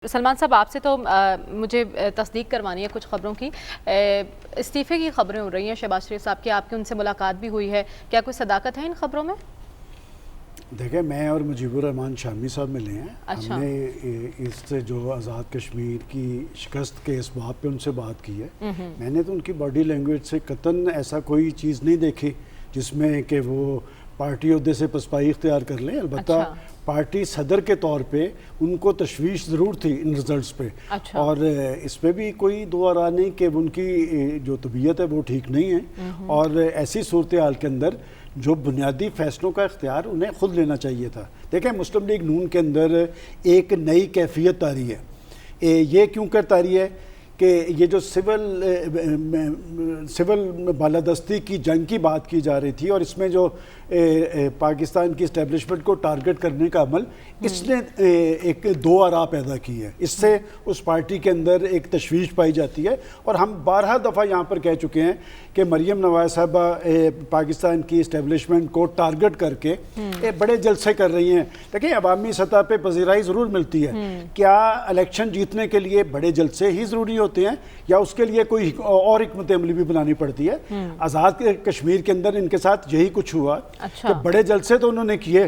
سلمان صاحب آپ سے تو مجھے تصدیق کروانی ہے کچھ خبروں کی۔ استعفے کی خبریں ہو رہی ہیں شہباز شریف صاحب کی، آپ کی ان سے ملاقات بھی ہوئی ہے، کیا کوئی صداقت ہے ان خبروں میں؟ دیکھیں، میں اور مجیب الرحمان شامی صاحب ملے ہیں۔ اچھا۔ ہم نے اس سے جو آزاد کشمیر کی شکست کے اسباب پہ ان سے بات کی ہے۔ میں نے تو ان کی باڈی لینگویج سے قطعاً ایسا کوئی چیز نہیں دیکھی جس میں کہ وہ پارٹی عہدے سے پسپائی اختیار کر لیں۔ البتہ پارٹی صدر کے طور پہ ان کو تشویش ضرور تھی ان رزلٹس پہ، اور اس پہ بھی کوئی دو آرا نہیں کہ ان کی جو طبیعت ہے وہ ٹھیک نہیں ہے، اور ایسی صورتحال کے اندر جو بنیادی فیصلوں کا اختیار انہیں خود لینا چاہیے تھا۔ دیکھیں، مسلم لیگ نون کے اندر ایک نئی کیفیت آ رہی ہے۔ یہ کیوں کرتا رہی ہے کہ یہ جو سول بالادستی کی جنگ کی بات کی جا رہی تھی، اور اس میں جو پاکستان کی اسٹیبلشمنٹ کو ٹارگٹ کرنے کا عمل، اس نے ایک دو آرا پیدا کی ہے۔ اس سے اس پارٹی کے اندر ایک تشویش پائی جاتی ہے، اور ہم بارہا دفعہ یہاں پر کہہ چکے ہیں کہ مریم نواز صاحبہ پاکستان کی اسٹیبلشمنٹ کو ٹارگٹ کر کے بڑے جلسے کر رہی ہیں۔ دیکھیں، عوامی سطح پہ پذیرائی ضرور ملتی ہے، کیا الیکشن جیتنے کے لیے بڑے جلسے ہی ضروری ہوتے ہیں یا اس کے لیے کوئی اور حکمت عملی بھی بنانی پڑتی ہے؟ آزاد کشمیر کے اندر ان کے ساتھ یہی کچھ ہوا کہ بڑے جلسے تو انہوں نے کیے،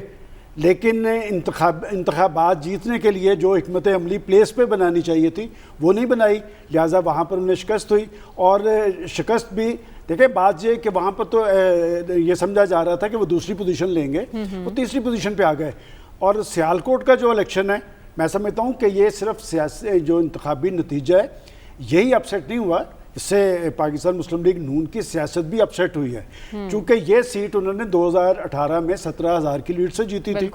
لیکن انتخابات جیتنے کے لیے جو حکمت عملی پلیس پہ بنانی چاہیے تھی وہ نہیں بنائی، لہٰذا وہاں پر انہیں شکست ہوئی۔ اور شکست بھی دیکھیں، بات یہ کہ وہاں پر تو یہ سمجھا جا رہا تھا کہ وہ دوسری پوزیشن لیں گے، وہ تیسری پوزیشن پہ آ گئے۔ اور سیالکوٹ کا جو الیکشن ہے، میں سمجھتا ہوں کہ یہ صرف سیاسی جو انتخابی نتیجہ ہے یہی اپسیٹ نہیں ہوا، اس سے پاکستان مسلم لیگ نون کی سیاست بھی اپسیٹ ہوئی ہے، چونکہ یہ سیٹ انہوں نے 2018 میں 17,000 کی لیڈ سے جیتی تھی۔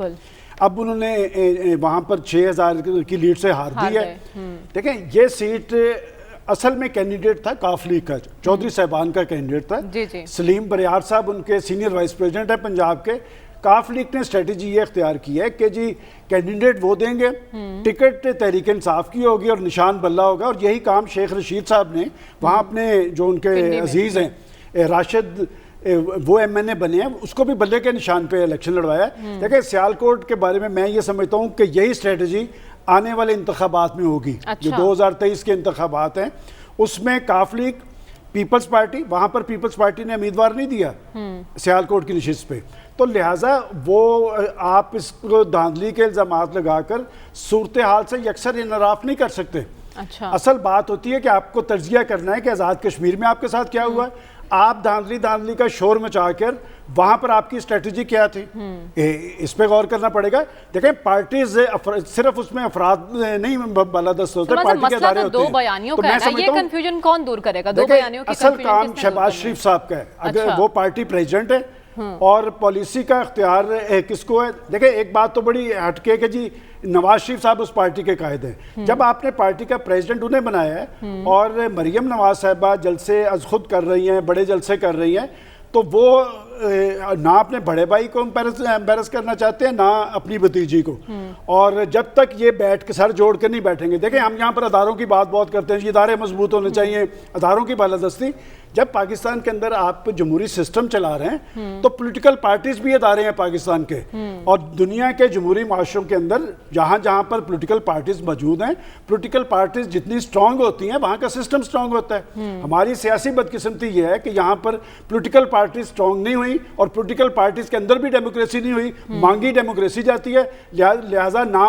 اب انہوں نے وہاں پر 6,000 کی لیڈ سے ہار دی ہے۔ دیکھیں، یہ سیٹ اصل میں کینڈیڈیٹ تھا کاف لیگ کا، چودھری صاحبان کا کینڈیڈیٹ تھا۔ سلیم بریار صاحب ان کے سینئر وائس پریزیڈنٹ ہیں پنجاب کے۔ کاف لیگ نے اسٹریٹجی یہ اختیار کی ہے کہ جی کینڈیڈیٹ وہ دیں گے، ٹکٹ تحریک انصاف کی ہوگی اور نشان بلہ ہوگا، اور یہی کام شیخ رشید صاحب نے وہاں اپنے جو ان کے عزیز ہیں راشد، وہ ایم این اے بنے ہیں، اس کو بھی بلے کے نشان پہ الیکشن لڑوایا ہے۔ دیکھیں، سیالکوٹ کے بارے میں یہ سمجھتا ہوں کہ یہی اسٹریٹجی آنے والے انتخابات میں ہوگی، جو 2023 کے انتخابات ہیں، اس میں کاف لیگ، پیپلز پارٹی، وہاں پر پیپلز پارٹی نے امیدوار نہیں دیا سیالکوٹ کی نشست پہ، تو لہٰذا وہ آپ اس کو دھاندلی کے الزامات لگا کر صورتحال سے یکسر انحراف نہیں کر سکتے۔ اصل بات ہوتی ہے کہ آپ کو تجزیہ کرنا ہے کہ آزاد کشمیر میں آپ کے ساتھ کیا ہوا ہے، آپ دھاندلی کا شور مچا کر وہاں پر آپ کی اسٹریٹجی کیا تھی، اس پہ غور کرنا پڑے گا۔ دیکھیں، پارٹیز صرف اس میں افراد نہیں بالادست ہوتے، پارٹی کے ادارے ہوتے ہیں، تو میں سمجھتا ہوں کنفیوژن کون دور کرے گا؟ اصل کام شہباز شریف صاحب کا ہے، اگر وہ پارٹی پریزیڈنٹ ہے اور پالیسی کا اختیار کس کو ہے۔ دیکھیں، ایک بات تو بڑی ہٹ کے کہ جی نواز شریف صاحب اس پارٹی کے قائد ہیں، جب آپ نے پارٹی کا پریزیڈنٹ انہیں بنایا ہے اور مریم نواز صاحبہ جلسے از خود کر رہی ہیں، بڑے جلسے کر رہی ہیں، تو وہ نہ اپنے بڑے بھائی کو امبیرس کرنا چاہتے ہیں، نہ اپنی بھتیجی کو، اور جب تک یہ بیٹھ کے سر جوڑ کے نہیں بیٹھیں گے۔ دیکھیں، ہم یہاں پر اداروں کی بات کرتے ہیں، یہ ادارے مضبوط ہونے چاہیے، اداروں کی بالادستی۔ جب پاکستان کے اندر آپ جمہوری سسٹم چلا رہے ہیں تو پولیٹیکل پارٹیز بھی ادارے ہیں پاکستان کے، اور دنیا کے جمہوری معاشروں کے اندر جہاں پر پولیٹیکل پارٹیز موجود ہیں، پولیٹیکل پارٹیز جتنی سٹرونگ ہوتی ہیں وہاں کا سسٹم سٹرونگ ہوتا ہے۔ ہماری سیاسی بدقسمتی یہ ہے کہ یہاں پر پولیٹیکل پارٹیز سٹرونگ نہیں ہوئی، اور پولیٹیکل پارٹیز کے اندر بھی ڈیموکریسی نہیں ہوئی، مانگی ڈیموکریسی جاتی ہے، لہٰذا نہ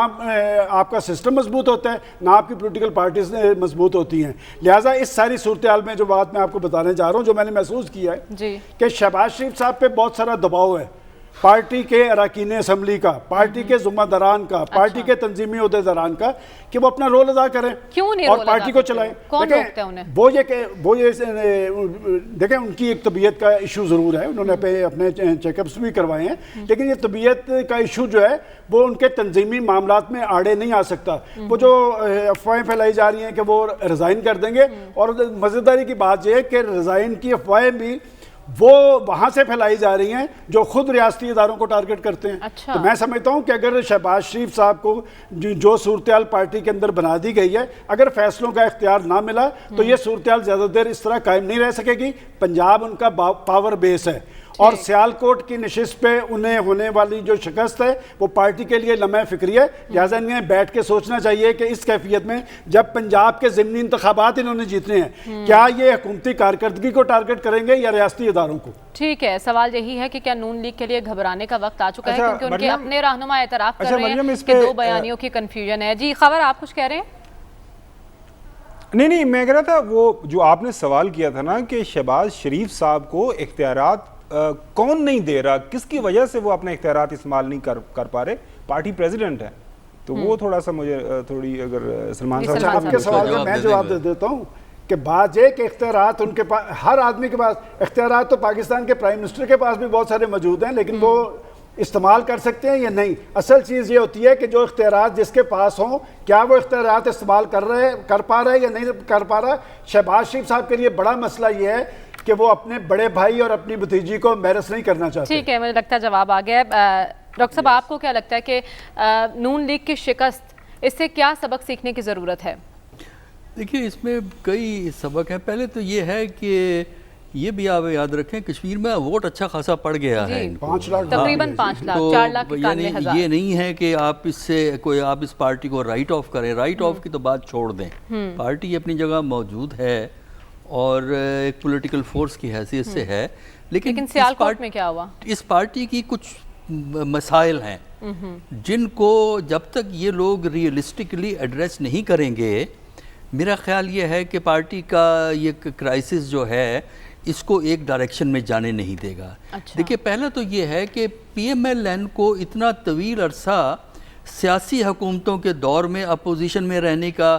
آپ کا سسٹم مضبوط ہوتا ہے، نہ آپ کی پولیٹیکل پارٹیز مضبوط ہوتی ہیں۔ لہٰذا اس ساری صورتحال میں جو بات میں آپ کو بتانے جا رہا ہوں، جو میں نے محسوس کیا ہے کہ شہباز شریف صاحب پہ بہت سارا دباؤ ہے، پارٹی کے اراکین اسمبلی کا، پارٹی کے ذمہ داران کا، پارٹی کے تنظیمی عہدیداران کا، کہ وہ اپنا رول ادا کریں اور پارٹی کو چلائیں۔ دیکھیں، ان کی ایک طبیعت کا ایشو ضرور ہے، انہوں نے اپنے چیک اپس بھی کروائے ہیں، لیکن یہ طبیعت کا ایشو جو ہے وہ ان کے تنظیمی معاملات میں آڑے نہیں آ سکتا۔ وہ جو افواہیں پھیلائی جا رہی ہیں کہ وہ ریزائن کر دیں گے، اور مزیداری کی بات یہ ہے کہ ریزائن کی افواہیں بھی وہ وہاں سے پھیلائی جا رہی ہیں جو خود ریاستی اداروں کو ٹارگٹ کرتے ہیں۔ تو میں سمجھتا ہوں کہ اگر شہباز شریف صاحب کو جو صورتحال پارٹی کے اندر بنا دی گئی ہے، اگر فیصلوں کا اختیار نہ ملا تو یہ صورتحال زیادہ دیر اس طرح قائم نہیں رہ سکے گی۔ پنجاب ان کا پاور بیس ہے، اور سیالکوٹ کی نشست پہ انہیں ہونے والی جو شکست ہے وہ پارٹی کے لیے لمحہ فکری ہے. لہٰذا انہیں بیٹھ کے سوچنا چاہیے کہ اس کیفیت میں جب پنجاب کے ضمنی انتخابات انہوں نے جیتنے ہیں, کیا یہ حکومتی کارکردگی کو ٹارگٹ کریں گے یا ریاستی اداروں کو؟ ٹھیک ہے, سوال یہی ہے کہ کیا نون لیگ کے لیے گھبرانے کا وقت آ چکا ہے, کیونکہ ان کے اپنے رہنما اعتراف کر رہے ہیں کہ دو بیانیوں کی کنفیوژن ہے. جی خبر, آپ کچھ کہہ رہے ہیں؟ نہیں, میں کہہ رہا تھا وہ جو آپ نے سوال کیا تھا نا کہ شہباز شریف صاحب کو اختیارات کون نہیں دے رہا, کس کی وجہ سے وہ اپنے اختیارات استعمال نہیں کر پا رہے؟ پارٹی پریزیڈنٹ ہے. تو وہ تھوڑا سا مجھے تھوڑی اگر سلمان صاحب آپ کے سوال کا میں جواب دے دیتا ہوں کہ بات یہ کہ اختیارات ان کے پاس, ہر آدمی کے پاس اختیارات تو پاکستان کے پرائم منسٹر کے پاس بھی بہت سارے موجود ہیں, لیکن وہ استعمال کر سکتے ہیں یا نہیں. اصل چیز یہ ہوتی ہے کہ جو اختیارات جس کے پاس ہوں, کیا وہ اختیارات استعمال کر پا رہا ہے یا نہیں کر پا رہا. شہباز شریف صاحب کے لیے بڑا مسئلہ یہ ہے کہ وہ اپنے بڑے بھائی اور اپنی بھتیجی کو امبیرس نہیں کرنا چاہتے. ٹھیک ہے, مجھے لگتا ہے جواب آ گیا. ڈاکٹر صاحب, آپ کو کیا لگتا ہے کہ نون لیگ کی شکست, اس سے کیا سبق سیکھنے کی ضرورت ہے؟ دیکھیے, اس میں کئی سبق ہیں. پہلے تو یہ ہے کہ یہ بھی آپ یاد رکھیں, کشمیر میں ووٹ اچھا خاصا پڑ گیا ہے, 5 لاکھ تقریباً 5 لاکھ 4 لاکھ 91,000. یہ نہیں ہے کہ آپ اس سے کوئی آپ اس پارٹی کو رائٹ آف کریں. رائٹ آف کی تو بات چھوڑ دیں, پارٹی اپنی جگہ موجود ہے اور ایک پولیٹیکل فورس کی حیثیت سے ہے. لیکن سیالکوٹ میں کیا ہوا؟ اس پارٹی کی کچھ مسائل ہیں جن کو جب تک یہ لوگ ریئلسٹکلی ایڈریس نہیں کریں گے, میرا خیال یہ ہے کہ پارٹی کا یہ کرائسس جو ہے اس کو ایک ڈائریکشن میں جانے نہیں دے گا. دیکھیے, پہلا تو یہ ہے کہ پی ایم ایل این کو اتنا طویل عرصہ سیاسی حکومتوں کے دور میں اپوزیشن میں رہنے کا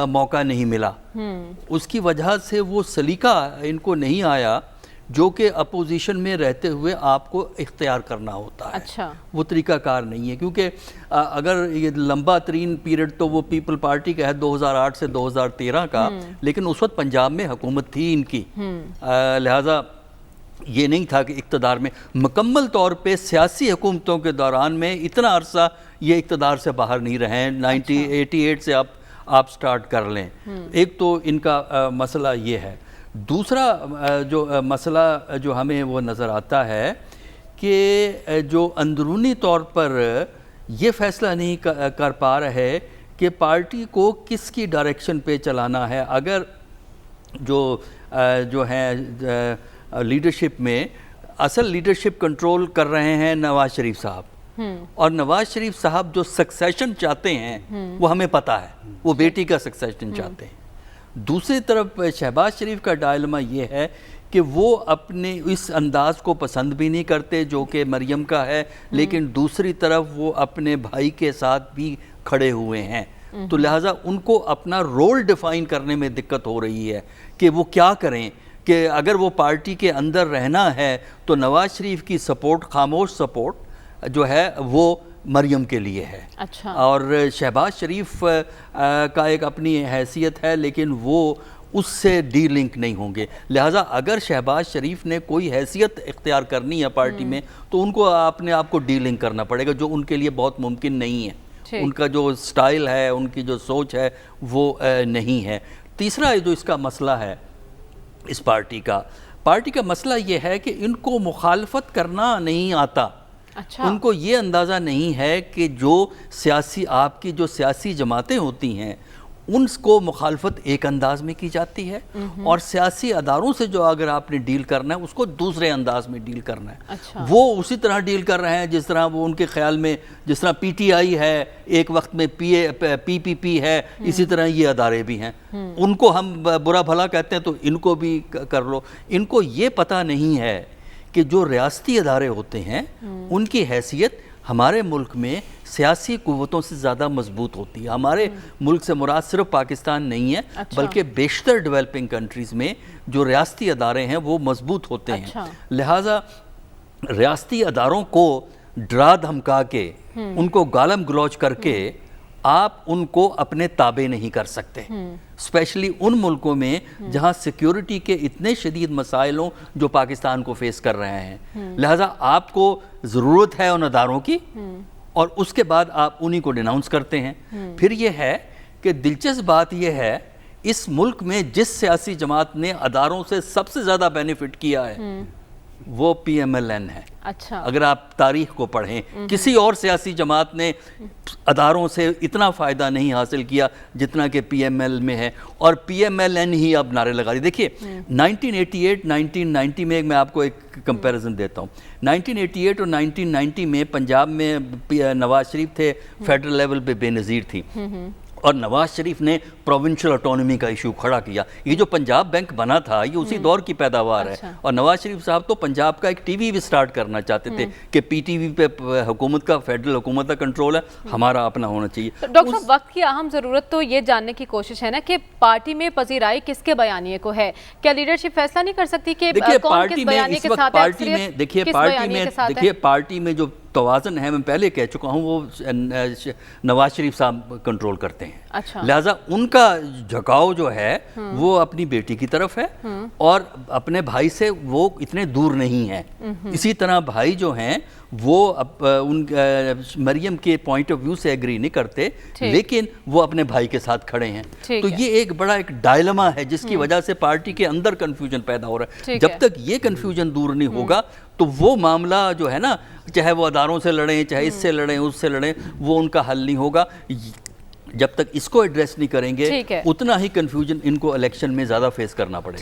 موقع نہیں ملا. اس کی وجہ سے وہ سلیقہ ان کو نہیں آیا جو کہ اپوزیشن میں رہتے ہوئے آپ کو اختیار کرنا ہوتا ہے. وہ طریقہ کار نہیں ہے, کیونکہ اگر یہ لمبا ترین پیریڈ تو وہ پیپل پارٹی کا ہے 2008 سے 2013 کا, لیکن اس وقت پنجاب میں حکومت تھی ان کی, لہٰذا یہ نہیں تھا کہ اقتدار میں مکمل طور پہ سیاسی حکومتوں کے دوران میں اتنا عرصہ یہ اقتدار سے باہر نہیں رہے ہیں. 1988 سے آپ سٹارٹ کر لیں. ایک تو ان کا مسئلہ یہ ہے. دوسرا جو مسئلہ جو ہمیں وہ نظر آتا ہے کہ جو اندرونی طور پر یہ فیصلہ نہیں کر پا رہے کہ پارٹی کو کس کی ڈائریکشن پہ چلانا ہے. اگر جو ہیں لیڈرشپ میں اصل لیڈرشپ کنٹرول کر رہے ہیں نواز شریف صاحب, اور نواز شریف صاحب جو سکسیشن چاہتے ہیں وہ ہمیں پتہ ہے, وہ بیٹی کا سکسیشن چاہتے ہیں. دوسری طرف شہباز شریف کا ڈائلما یہ ہے کہ وہ اپنے اس انداز کو پسند بھی نہیں کرتے جو کہ مریم کا ہے, لیکن دوسری طرف وہ اپنے بھائی کے ساتھ بھی کھڑے ہوئے ہیں. تو لہٰذا ان کو اپنا رول ڈیفائن کرنے میں دقت ہو رہی ہے کہ وہ کیا کریں. کہ اگر وہ پارٹی کے اندر رہنا ہے تو نواز شریف کی سپورٹ, خاموش سپورٹ جو ہے وہ مریم کے لیے ہے. اور شہباز شریف کا ایک اپنی حیثیت ہے, لیکن وہ اس سے ڈی لنک نہیں ہوں گے. لہٰذا اگر شہباز شریف نے کوئی حیثیت اختیار کرنی ہے پارٹی میں تو ان کو اپنے آپ کو ڈی لنک کرنا پڑے گا, جو ان کے لیے بہت ممکن نہیں ہے. ان کا جو سٹائل ہے, ان کی جو سوچ ہے وہ نہیں ہے. تیسرا جو اس کا مسئلہ ہے اس پارٹی کا مسئلہ یہ ہے کہ ان کو مخالفت کرنا نہیں آتا. ان کو یہ اندازہ نہیں ہے کہ جو آپ کی جو سیاسی جماعتیں ہوتی ہیں ان کو مخالفت ایک انداز میں کی جاتی ہے, اور سیاسی اداروں سے جو اگر آپ نے ڈیل کرنا ہے اس کو دوسرے انداز میں ڈیل کرنا ہے. وہ اسی طرح ڈیل کر رہے ہیں جس طرح وہ ان کے خیال میں, جس طرح پی ٹی آئی ہے ایک وقت میں, پی پی پی ہے, اسی طرح یہ ادارے بھی ہیں. ان کو ہم برا بھلا کہتے ہیں تو ان کو بھی کر لو. ان کو یہ پتہ نہیں ہے کہ جو ریاستی ادارے ہوتے ہیں ان کی حیثیت ہمارے ملک میں سیاسی قوتوں سے زیادہ مضبوط ہوتی ہے. ہمارے ملک سے مراد صرف پاکستان نہیں ہے, بلکہ بیشتر ڈیولپنگ کنٹریز میں جو ریاستی ادارے ہیں وہ مضبوط ہوتے ہیں. لہٰذا ریاستی اداروں کو ڈرا دھمکا کے, ان کو گالم گلوچ کر کے آپ ان کو اپنے تابع نہیں کر سکتے, اسپیشلی ان ملکوں میں جہاں سیکیورٹی کے اتنے شدید مسائل ہوں جو پاکستان کو فیس کر رہے ہیں. لہٰذا آپ کو ضرورت ہے ان اداروں کی, اور اس کے بعد آپ انہی کو ڈیناؤنس کرتے ہیں. پھر یہ ہے کہ دلچسپ بات یہ ہے, اس ملک میں جس سیاسی جماعت نے اداروں سے سب سے زیادہ بینیفٹ کیا ہے وہ PMLN ہے. اچھا. اگر آپ تاریخ کو پڑھیں, کسی اور سیاسی جماعت نے اداروں سے اتنا فائدہ نہیں حاصل کیا جتنا کہ PML میں ہے, اور PMLN ہی اب نعرے لگا رہی. دیکھیے 1988 1990 میں میں آپ کو ایک کمپیریزن دیتا ہوں. 1988 اور 1990 میں پنجاب میں نواز شریف تھے, فیڈرل لیول پہ بے نظیر تھی, اور نواز شریف نے پروونشل اٹانومی کا ایشو کھڑا کیا. یہ جو پنجاب بینک بنا تھا یہ اسی دور کی پیداوار ہے, اور نواز شریف صاحب تو پنجاب کا ایک ٹی وی بھی سٹارٹ کرنا چاہتے تھے کہ PTV پہ حکومت کا, فیڈرل حکومت کا کنٹرول ہے, ہمارا اپنا ہونا چاہیے. ڈاکٹر صاحب, وقت کی اہم ضرورت تو یہ جاننے کی کوشش ہے نا کہ پارٹی میں پذیرائی کس کے بیانیے کو ہے. کیا لیڈرشپ فیصلہ نہیں کر سکتی کہ کون کس بیانیے کے ساتھ ہے؟ دیکھیے پارٹی میں جو توازن ہے, میں پہلے کہہ چکا ہوں, وہ نواز شریف صاحب کنٹرول کرتے ہیں. اچھا. لہٰذا ان کا جھکاؤ جو ہے وہ اپنی بیٹی کی طرف ہے, اور اپنے بھائی سے وہ اتنے دور نہیں ہیں. اسی طرح بھائی جو ہیں وہ ان مریم کے پوائنٹ آف ویو سے ایگری نہیں کرتے, لیکن وہ اپنے بھائی کے ساتھ کھڑے ہیں. تو یہ ایک بڑا ایک ڈائلما ہے جس کی وجہ سے پارٹی کے اندر کنفیوژن پیدا ہو رہا ہے. جب تک یہ کنفیوژن دور نہیں ہوگا تو وہ معاملہ جو ہے نا, چاہے وہ اداروں سے لڑیں, چاہے اس سے لڑیں, اس سے لڑیں, وہ ان کا حل نہیں ہوگا. جب تک اس کو ایڈریس نہیں کریں گے اتنا ہی کنفیوژن ان کو الیکشن میں زیادہ فیس کرنا پڑے گا.